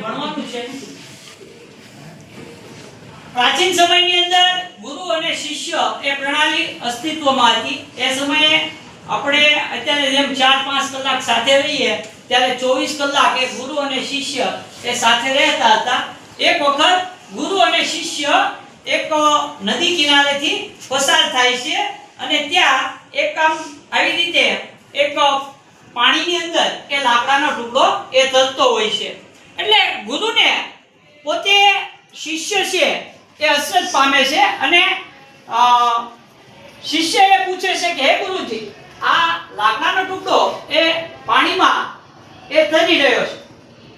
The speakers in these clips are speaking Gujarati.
ભણવાનું છે। પ્રાચીન સમયની અંદર ગુરુ અને શિષ્ય એ પ્રણાલી અસ્તિત્વમાં હતી। એ સમયે આપણે અત્યારે જેમ 4-5 કલાક સાથે રહીએ ત્યારે 24 કલાક એ ગુરુ અને શિષ્ય એ સાથે રહેતા હતા। એક વખત ગુરુ અને શિષ્ય એક નદી કિનારેથી પસાર થાય છે અને ત્યાં એક આવી રીતે એક પાણીની અંદર એ લાકડાનો ટુકડો એ તરતો હોય છે। એટલે ગુરુને પોતે શિષ્ય છે એ અસર પામે છે અને શિષ્ય એ પૂછે છે કે હે ગુરુજી, આ લાકડાનો ટુકડો એ પાણીમાં એ તરી રહ્યો છે।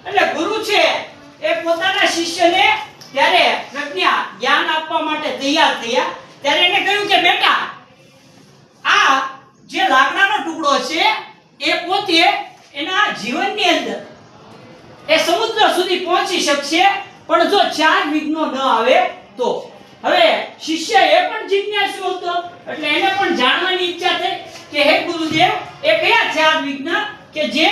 એટલે ગુરુ છે એ પોતાના શિષ્યને ત્યારે પ્રજ્ઞા જ્ઞાન આપવા માટે તૈયાર થયા। ત્યારે એને કહ્યું કે બેટા, આ જે લાકડાનો ટુકડો છે એ પોતે એના જીવનની અંદર એ સમુદ્ર સુધી પહોંચી શકશે, પણ જો 4 વિઘ્નો ન આવે તો। હવે શિષ્ય એ પણ જિજ્ઞાસુ હતો એટલે એને પણ જાણવાની ઈચ્છા થઈ કે હે ગુરુદેવ, એ કયા 4 વિઘ્ન કે જે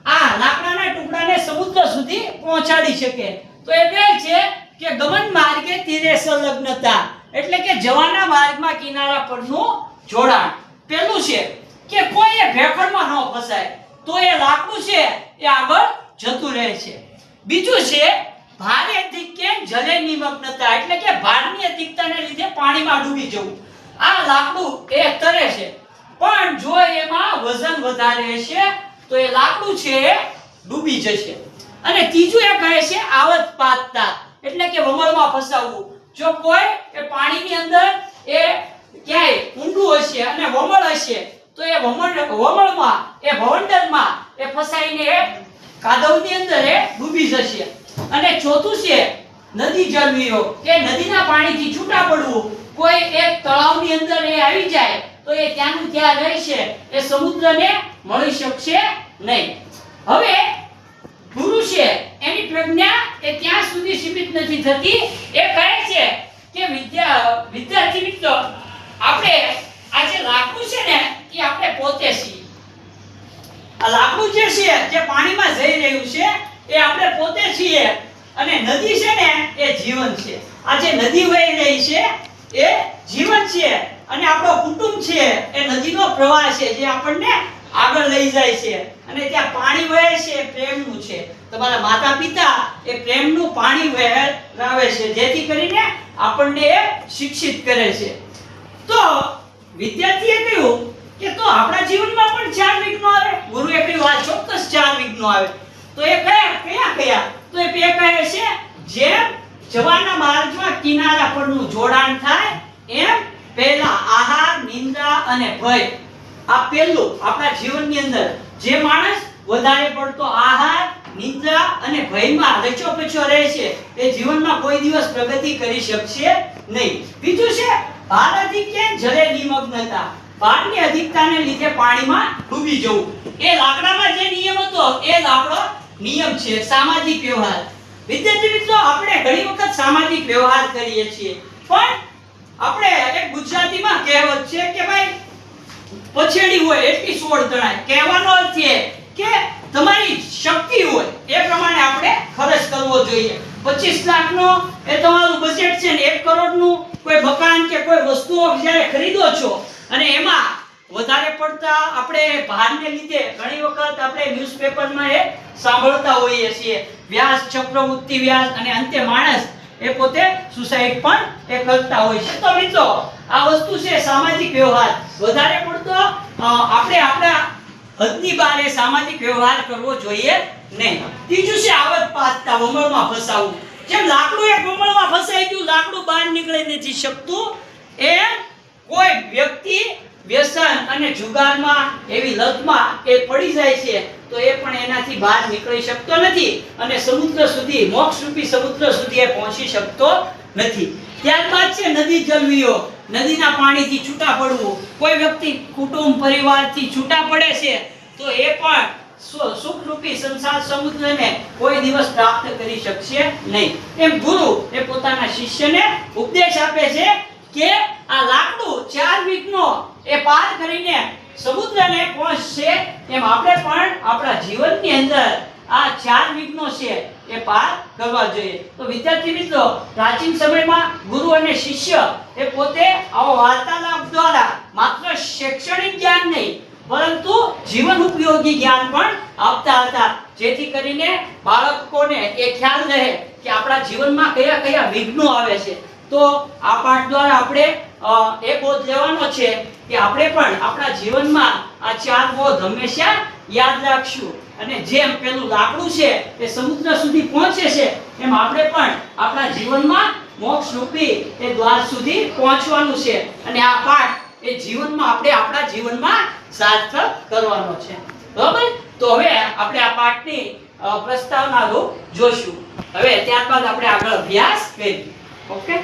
આ લાકડાના ટુકડાને સમુદ્ર સુધી પહોંચાડી શકે? તો એ કહે છે કે ગમન માર્ગે તીરે સંલગ્નતા, એટલે કે જવાના માર્ગમાં કિનારા પરનું જોડાણ। પહેલું છે કે કોઈ ભેખડમાં ન ફસાય તો એ લાકડું છે એ આગળ જતું રહે છે। બીજું છે ભારે અધિક્ય જલે નિમગ્નતા, એટલે કે ભારની અધિકતાને લીધે પાણીમાં ડૂબી જવું। આ લાકડું એ તરે છે, પણ જો એમાં વજન વધારે હશે તો એ લાકડું છે એ ડૂબી જશે। અને ત્રીજું એ કહે છે આવત પાતતા, એટલે કે વમળમાં ફસાવવું। જો કોઈ એ પાણીની અંદર એ ક્યાંય ઊંડું હશે અને વમળ હશે તો એ વમળમાં એ ભવંડરમાં એ ફસાઈને એ કાદવની અંદર એ ડૂબી જશે। અને ચોથું છે નદી જળવીરો, કે નદીના પાણીથી છૂટા પડવું। કોઈ એક તળાવની અંદર એ આવી જાય તો એ ત્યાંનું ત્યાં રહેશે, એ સમુદ્રને મળી શકશે નહીં। હવે ગુરુ છે એની પ્રજ્ઞા એ ત્યાં સુધી સીમિત નથી થતી। એ કહે છે કે વિદ્યાર્થી મિત્રો, આપણે આ જે લાકડું છે ને એ આપણે પોતે છીએ। આ લાકડું જે છે જે પાણીમાં જઈ રહ્યું છે એ આપણે પોતે છીએ, અને નદી છે ને એ જીવન છે। આ જે નદી વહી રહી છે એ જીવન છે, અને આપણો કુટુંબ છે એ નદીનો પ્રવાહ છે જે આપણને આગળ લઈ જાય છે। અને ત્યાં પાણી વહે છે એ પ્રેમનું છે। તમારા માતા પિતા એ પ્રેમનું પાણી વહેરાવે છે, જેથી કરીને આપણને એ શિક્ષિત કરે છે। તો વિદ્યાર્થીએ કહ્યું કે તો આપણા જીવનમાં પણ 4 વિઘ્નો આવે? ગુરુએ કહ્યું આ ચોક્કસ 4 વિઘ્નો આવે। તો એ કયા? તો એ કહે છે જેમ જવાના માર્ગમાં કિનારા પરનું જોડાણ થાય એમ પહેલા આહાર, નિંદ્રા અને ભય। આ પહેલું આપણા જીવનની અંદર જે માણસ વધારે પડતો આહાર, નિંદ્રા અને ભયમાં રચોપચો રહે છે એ જીવનમાં કોઈ દિવસ પ્રગતિ કરી શકશે નહીં। બીજું છે ભાર અધિક્ય જલે નિમગ્નતા, ભારની અધિકતાને લીધે પાણીમાં ડૂબી જવું। એ લાકડામાં જે નિયમ હતો એ જ આપણો નિયમ છે, સામાજિક વ્યવહાર। વિદ્યાર્થી મિત્રો, આપણે ઘણી વખત સામાજિક વ્યવહાર કરીએ છીએ, પણ આપણે એક ગુજરાતીમાં કહેવત છે કે ભાઈ પછેડી હોય એટલી સોળ તણાય। કહેવાનો અર્થ છે કે તમારી શક્તિ હોય એ પ્રમાણે આપણે ખર્ચ કરવો જોઈએ। 25 લાખનો એ તમારું બજેટ છે ને 1 કરોડનું કોઈ મકાન કે કોઈ વસ્તુઓ જ્યારે ખરીદો છો અને એમાં વધારે પડતા આપણે ભારને લીધે ઘણી વખત આપણે ન્યૂઝપેપરમાં એ સાંભળતા હોઈએ છીએ વ્યાજ, ચક્રવૃદ્ધિ વ્યાજ, અને અંતે માણસ એ પોતે સુસાઇડ પણ એ કરતા હોય છે। તો મિત્રો, આ વસ્તુ છે સામાજિક વ્યવહાર। વધારે પડતો આપણે આપણા હદની બહાર એ સામાજિક વ્યવહાર કરવો જોઈએ નહીં। ત્રીજું છે આવત પાતતા, વમળમાં ફસાવવું। જેમ લાકડું એક વમળમાં ફસાઈ ગયું, લાકડું બહાર નીકળી નથી શકતું, એ કોઈ વ્યક્તિ વ્યસન અને જુગારમાં એવી લતમાં એ પડી જાય છે તો એ પણ એનાથી બહાર નીકળી શકતો નથી અને સમુદ્ર સુધી, મોક્ષરૂપી સમુદ્ર સુધી એ પહોંચી શકતો નથી। ત્યારબાદ છે નદી જળવીઓ, નદીના પાણીથી છૂટા પડવું। કોઈ વ્યક્તિ કુટુંબ પરિવારથી છૂટા પડે છે તો એ પણ સુખરૂપી સંસાર સમુદ્રને કોઈ દિવસ પ્રાપ્ત કરી શકશે નહીં। એમ ગુરુ એ પોતાના શિષ્યને ઉપદેશ આપે છે કે આ લાકડું 4 વિઘ્નો એ પાર કરીને સમુદ્રને પહોંચશે, એમ આપણે પણ આપણા જીવનની અંદર આ 4 વિઘ્નો છે એ પાર કરવા જોઈએ. તો વિદ્યાર્થી મિત્રો, પ્રાચીન સમયમાં ગુરુ અને શિષ્ય એ પોતે આવો વાર્તાલાપ દ્વારા માત્ર શૈક્ષણિક જ્ઞાન નહીં પરંતુ જીવન ઉપયોગી જ્ઞાન પણ આપતા હતા, જેથી કરીને બાળકોને એ ખ્યાલ રહે કે આપણા જીવનમાં કયા કયા વિઘ્નો આવે છે. તો આ પાઠ દ્વારા આપણે એ બોધ લેવાનો છે કે આપણે પણ આપણા જીવનમાં આ ચાર બોધ હંમેશા યાદ રાખશું. અને જેમ પેલું લાકડું છે એ સમુદ્ર સુધી પહોંચે છે એમ આપણે પણ આપણા જીવનમાં મોક્ષ રૂપી એ દ્વાર સુધી પહોંચવાનું છે. અને આ પાઠ એ જીવનમાં આપણે આપણા જીવનમાં સાર્થક કરવાનો છે. બરાબર? તો હવે આપણે આ પાઠની પ્રસ્તાવના રૂપ જોશું. હવે ત્યારબાદ આપણે આગળ અભ્યાસ કરીએ. ઓકે?